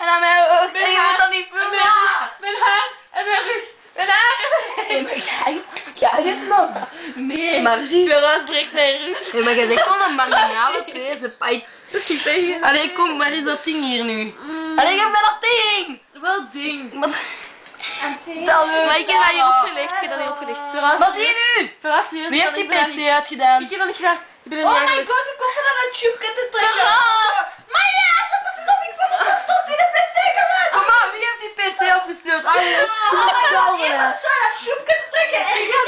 en aan mijn hoofd. En je moet dat niet filmen. Mijn haar en mijn rug. Mijn haar en mijn rug. Nee, maar kijk het nog. Nee. Maar zie. Florence breekt mijn rug. Nee, maar je zegt gewoon een marginale deze pijt. Tegen. Allee, kom, waar is dat ding hier nu? Allee, geef mij dat ding! Wel ding. Maar Maar ik heb dat hier opgelegd. Ik heb dat hier opgelegd. wat zie je nu? Verrassend. Wie heeft die PC uitgedaan? Ik heb dat niet gedaan. Ik ben er Oh niet my geweest. god, ik kom van aan een tube te trekken. Maar ja, dat was nog ik van wat stond in de PC gedaan. Kom maar, wie heeft die PC afgespeeld? Ah, ja. Oh my god, iemand zou dat tube te trekken. En ik heb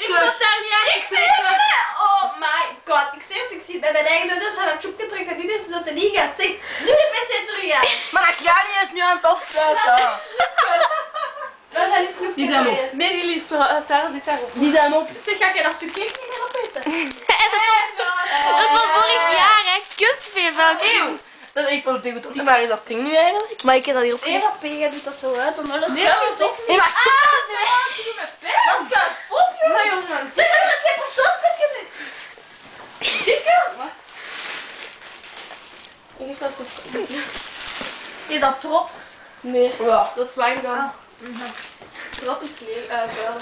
Ik zat daar niet aan. ik zie het. Oh my god, ik zie het, ik zie bij mijn eigen ouders aan dat tube trekken. Nu dus dat er niet gaat. Zeg, nu de PC terug aan. Maar dat Claudia is nu aan het afsluiten. Dat zijn die snoepjes. Die zijn op. Nee, die lief. Sarah zit daarop. Die zijn op. Zeg, ga je dat stukje niet meer opeten? Dat is van vorig jaar, hè? Kusfeest van kind. Dat is echt wel goed. Waar is dat ding nu eigenlijk? Maar ik heb dat hier opgelegd. Pega doet dat zo uit, omdat het Nee, dat is op. Nee, maar Dat gaat fop, joh. Maar jongen. Zeg dat er geen persoon kunt gezien. Dikke? Is dat trop? Nee, Ja. dat is wijn dan. Drop is leeg. Vuil.